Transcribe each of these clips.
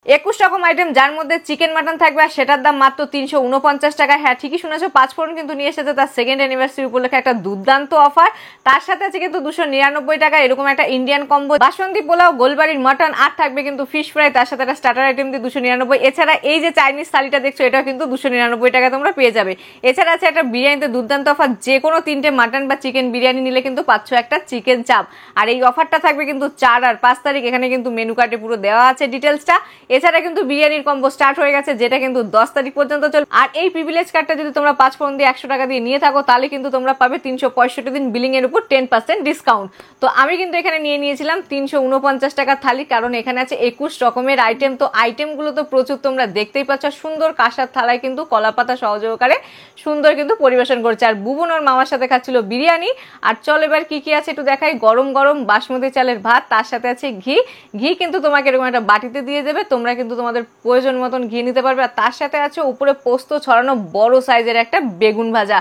21 রকম আইটেম, যার মধ্যে চিকেন মাটন থাকবে আর সেটার দাম মাত্র 349 টাকা। হ্যাঁ ঠিকই শুনেছো, 5 ফোড়ন কিন্তু নিয়ে এসেছে তার সেকেন্ড অ্যানিভার্সারি উপলক্ষে একটা দুর্দান্ত অফার। তার সাথে আছে কিন্তু 299 টাকা এরকম একটা ইন্ডিয়ান কম্বো, বাসন্তী পোলাও, গোলবাড়ির মটন, আর থাকবে কিন্তু ফিশ ফ্রাই, তার সাথে একটা স্টার্টার আইটেম দিয়ে 299। এছাড়া এই যে চাইনিজ থালিটা দেখছো এটাও কিন্তু 299 টাকা তোমরা পেয়ে যাবে। এছাড়া আছে একটা বিরিয়ানিতে দুর্দান্ত অফার, যে কোনো 3টে মাটন বা চিকেন বিরিয়ানি নিলে কিন্তু পাচ্ছ একটা চিকেন চাপ। আর এই অফারটা থাকবে কিন্তু 4 আর 5 তারিখ, এখানে কিন্তু মেনু কার্ডে পুরো দেওয়া আছে ডিটেলসটা। এছাড়া কিন্তু বিরিয়ানির কম্বো স্টার্ট হয়ে গেছে, যেটা কিন্তু 10 তারিখ পর্যন্ত চলবে। আর এই প্রিভিলেজ কার্ডটা যদি তোমরা 5 ফোড়ন দিয়ে 100 টাকা দিয়ে নিয়ে থাকো তাহলে কিন্তু তোমরা পাবে 365 দিন বিলিং এর উপর 10% ডিসকাউন্ট। তো আমি কিন্তু এখানে নিয়ে নিয়েছিলাম 349 টাকার থালি, কারণ এখানে আছে 21 রকমের আইটেম। তো আইটেমগুলো তো প্রচুর, তোমরা দেখতেই পাচ্ছ। সুন্দর কাঁসার থালায় কিন্তু কলাপাতা সহযোগকারে সুন্দর কিন্তু পরিবেশন করছে। আর বুবন ওর মামার সাথে খাচ্ছিল বিরিয়ানি। আর চল এবার কি কি আছে একটু দেখাই। গরম গরম বাসমতি চালের ভাত, তার সাথে আছে ঘি। ঘি কিন্তু তোমাকে এরকম একটা বাটিতে দিয়ে দেবে, তোমরা কিন্তু তোমাদের প্রয়োজন মতন ঘি নিতে পারবে। আর তার সাথে আছে উপরে পোস্ত ছড়ানো বড় সাইজের একটা বেগুন ভাজা।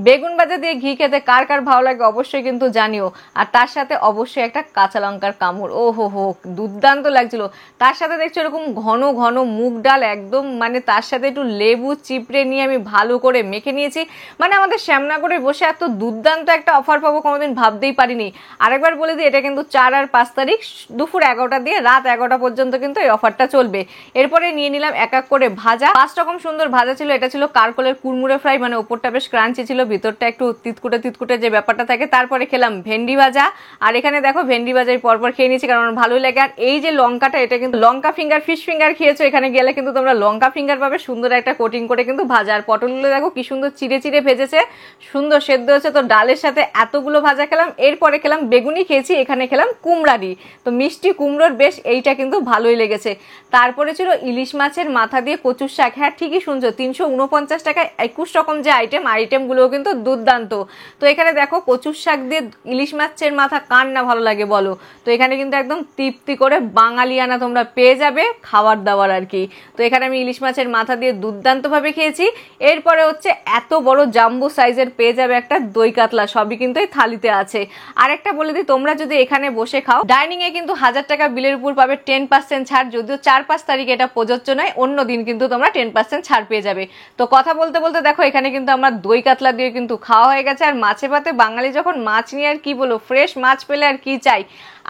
বেগুন ভাজা দিয়ে ঘি খেতে কার কার ভালো লাগে অবশ্যই কিন্তু জানিও। আর তার সাথে অবশ্যই একটা কাঁচা লঙ্কার কামড়, ও হো হো দুর্দান্ত লাগছিল। তার সাথে দেখছো এরকম ঘন ঘন মুগ ডাল একদম, মানে তার সাথে একটু লেবু চিপড়ে নিয়ে আমি ভালো করে মেখে নিয়েছি। মানে আমাদের শ্যামনগরে বসে এত দুর্দান্ত একটা অফার পাবো কোনোদিন ভাবতেই পারিনি। আরেকবার বলে দিই, এটা কিন্তু 4 আর 5 তারিখ দুপুর 11টা দিয়ে রাত 11টা পর্যন্ত কিন্তু এই অফারটা চলবে। এরপরে নিয়ে নিলাম এক এক করে ভাজা, 5 রকম সুন্দর ভাজা ছিল। এটা ছিল কারকলের কুড়মুড়ে ফ্রাই, মানে উপরটা বেশ ক্রাঞ্চি ছিল, ভিতরটা একটু তিতকুটে তিতকুটে যে ব্যাপারটা থাকে। তারপরে খেলাম ভেন্ডি ভাজা, আর এখানে দেখো ভেন্ডি ভাজাই পরপর খেয়ে নিয়েছি কারণ ভালোই লাগে। আর এই যে লঙ্কাটা, এটা কিন্তু লঙ্কা ফিঙ্গার, ফিশ ফিঙ্গার খেয়েছো, এখানে গেলে কিন্তু তোমরা লঙ্কা ফিঙ্গার পাবে, সুন্দর একটা কোটিং করে কিন্তু ভাজা। আর পটলগুলো দেখো কি সুন্দর চিড়ে চিড়ে ভেজেছে, সুন্দর সেদ্ধ হচ্ছে। তো ডালের সাথে এতগুলো ভাজা খেলাম। এরপরে খেলাম বেগুনি খেয়েছি, এখানে খেলাম কুমড়ারি, তো মিষ্টি কুমড়োর বেশ এইটা কিন্তু ভালোই লেগেছে। তারপরে ছিল ইলিশ মাছের মাথা দিয়ে কচুর শাক। হ্যাঁ ঠিকই শুনছো, 349 টাকায় 21 রকম যে আইটেমগুলোও কিন্তু দুর্দান্ত। তো এখানে দেখো কচুর শাক দিয়ে ইলিশ মাছের মাথা কার না ভালো লাগে বলো। তো এখানে কিন্তু একদম তৃপ্তি করে বাঙালিয়ানা তোমরা পেয়ে যাবে খাবার দাবার আর কি। তো এখানে আমি ইলিশ মাছের মাথা দিয়ে দুর্দান্তভাবে খেয়েছি। এরপরে হচ্ছে এত বড় জাম্বো সাইজের পেয়ে যাবে একটা দই কাতলা, সবই কিন্তু এই থালিতে আছে। আর একটা বলে দিই, তোমরা যদি এখানে বসে খাও ডাইনিং এ কিন্তু 1000 টাকা বিলের উপর পাবে 10% ছাড়, যদিও 4-5 তারিখে এটা প্রযোজ্য নয়, অন্য দিন কিন্তু তোমরা 10% ছাড় পেয়ে যাবে। তো কথা বলতে বলতে দেখো এখানে কিন্তু আমরা দই কাতলা দিয়ে কিন্তু খাওয়া হয়ে গেছে। আর মাছে ভাতে বাঙালি যখন মাছ নিয়ে আর কি বলো, ফ্রেশ মাছ পেলে আর কি চাই।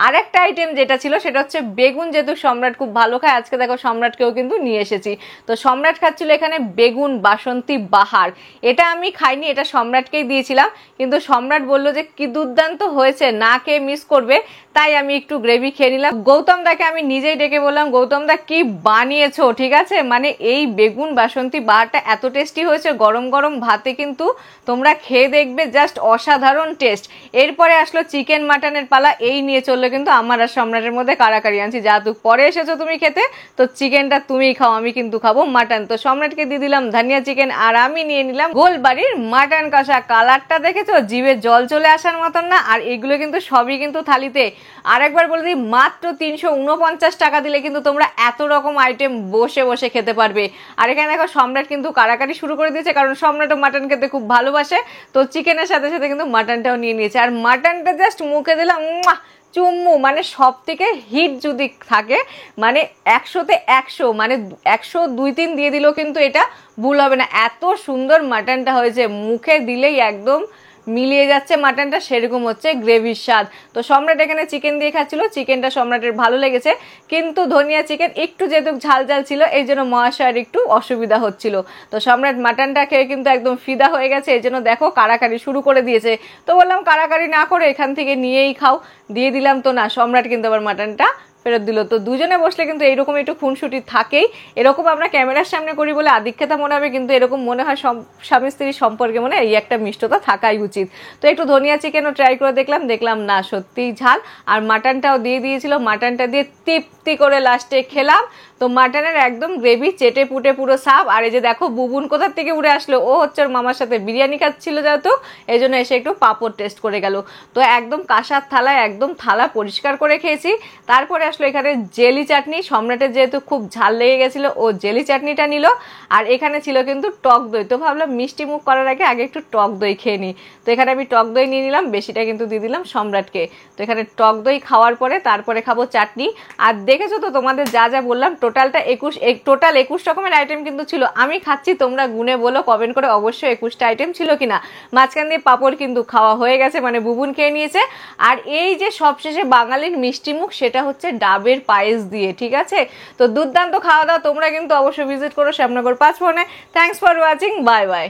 আরেকটা আইটেম যেটা ছিল সেটা হচ্ছে বেগুন, যেহেতু সম্রাট খুব ভালো খায়, আজকে দেখো সম্রাটকেও কিন্তু নিয়ে এসেছি। তো সম্রাট খাচ্ছিল এখানে বেগুন বাসন্তী বাহার, এটা আমি খাইনি, এটা সম্রাটকেই দিয়েছিলাম। কিন্তু সম্রাট বললো যে কি দুর্দান্ত হয়েছে, না খেয়ে মিস করবে, তাই আমি একটু গ্রেভি খেয়ে নিলাম। গৌতম দাকে আমি নিজেই ডেকে বললাম, গৌতম দা কি বানিয়েছো, ঠিক আছে, মানে এই বেগুন বাসন্তী বাহারটা এত টেস্টি হয়েছে, গরম গরম ভাতে কিন্তু তোমরা খেয়ে দেখবে, জাস্ট অসাধারণ টেস্ট। এরপরে আসলো চিকেন মাটনের পালা, এই নিয়ে চললো কিন্তু আমার আর সম্রাটের মধ্যে কারাকারি। আনছি যা তুই পরে এসেছো তুমি খেতে, তো চিকেনটা তুমিই খাও, আমি কিন্তু খাবো মাটন। তো সম্রাটকে দিয়ে দিলাম ধনিয়া চিকেন, আর আমি নিয়ে নিলাম গোলবাড়ির মাটন কষা। কালারটা দেখেছো, জিভে জল চলে আসার মতন না? আর এগুলো কিন্তু সবই কিন্তু থালিতে। আর একবার বলে দিই, মাত্র 349 টাকা দিলে কিন্তু তোমরা এত রকম আইটেম বসে বসে খেতে পারবে। আর এখানে দেখো সম্রাট কিন্তু কারাকারি শুরু করে দিয়েছে, কারণ সম্রাটও মাটন খেতে খুব ভালোবাসে। তো চিকেনের সাথে সাথে কিন্তু মাটনটাও নিয়ে নিয়েছে। আর মাটনটা জাস্ট মুখে দিলাম চুম্মু, মানে সব থেকে হিট যদি থাকে, মানে 100তে 100, মানে 100 2-3 দিয়ে দিলেও কিন্তু এটা ভুল হবে না। এত সুন্দর মাটনটা হয়েছে, মুখে দিলেই একদম মিলিয়ে যাচ্ছে মাটনটা, সেরকম হচ্ছে গ্রেভির স্বাদ। তো সম্রাট এখানে চিকেন দিয়ে খাচ্ছিল, চিকেনটা সম্রাটের ভালো লেগেছে, কিন্তু ধনিয়া চিকেন একটু যেহেতু ঝাল ঝাল ছিল এই জন্য মহাশয়ের একটু অসুবিধা হচ্ছিল। তো সম্রাট মাটনটা খেয়ে কিন্তু একদম ফিদা হয়ে গেছে, এই জন্য দেখো কারাকারি শুরু করে দিয়েছে। তো বললাম কারাকারি না করে এখান থেকে নিয়েই খাও, দিয়ে দিলাম। তো না, সম্রাট কিন্তু আবার মাটনটা ফেরত দিল। তো দুজনে বসলে কিন্তু এইরকম একটু খুনসুটি থাকেই। এরকম আমরা ক্যামেরার সামনে করি বলে আদিক্ষেতা মনে হবে, কিন্তু এরকম মনে হয় স্বামী স্ত্রীর সম্পর্কে মনে এই একটা মিষ্টতা থাকাই উচিত। তো একটু ধনিয়া চিকেনও ট্রাই করে দেখলাম না সত্যিই ঝাল। আর মাটনটাও দিয়ে দিয়েছিল, মাটনটা দিয়ে তৃপ্তি করে লাস্টে খেলাম। তো মাটনের একদম গ্রেভি চেটে পুটে পুরো সাফ। আর এই যে দেখো বুবুন কোথার থেকে উড়ে আসলো, ও হচ্ছে ওর মামার সাথে বিরিয়ানি খাচ্ছিল যেহেতু, এই জন্য এসে একটু পাঁপড় টেস্ট করে গেল। তো একদম কাঁসার থালায় একদম থালা পরিষ্কার করে খেয়েছি। তারপরে আসলো এখানে জেলি চাটনি, সম্রাটের যেহেতু খুব ঝাল লেগে গেছিল ও জেলি চাটনিটা নিল। আর এখানে ছিল কিন্তু টক দই, তো ভাবলাম মিষ্টি মুখ করার আগে একটু টক দই খেয়ে নিই। তো এখানে আমি টক দই নিয়ে নিলাম, বেশিটা কিন্তু দিয়ে দিলাম সম্রাটকে। তো এখানে টক দই খাওয়ার পরে তারপরে খাবো চাটনি। আর দেখেছো তো তোমাদের যা যা বললাম টোটাল 21 রকমের আইটেম কিন্তু ছিল। আমি খাচ্ছি, তোমরা গুনে বলো কমেন্ট করে অবশ্যই 21টা আইটেম ছিল কিনা। মাঝখান দিয়ে পাপড় কিন্তু খাওয়া হয়ে গেছে, মানে বুবুন খেয়ে নিয়েছে। আর এই যে সবশেষে বাঙালির মিষ্টি মুখ, সেটা হচ্ছে ডাবের পায়েস দিয়ে, ঠিক আছে। তো দুর্দান্ত খাওয়া দাওয়া, তোমরা কিন্তু অবশ্যই ভিজিট করো শ্যামনগর 5 ফোনে। Thanks for watching, bye bye.